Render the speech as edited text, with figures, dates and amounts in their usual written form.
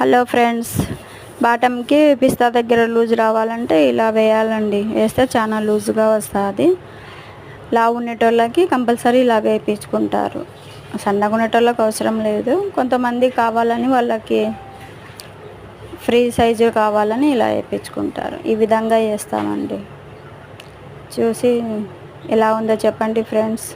Hello friends, బాటమ్కి పిస్తా దగ్గర loose రావాలంటే ఇలా వేయాలండి. వేస్తే చాలా లూజ్గా వస్తుంది. లావు ఉండేటోళ్ళకి కంపల్సరీ ఇలా వేయించుకుంటారు. సన్నగా ఉండేటోళ్ళకి అవసరం లేదు. కొంతమంది కావాలని వాళ్ళకి ఫ్రీ సైజు కావాలని ఇలా వేయించుకుంటారు. ఈ విధంగా వేస్తామండి. చూసి ఎలా ఉందో చెప్పండి ఫ్రెండ్స్.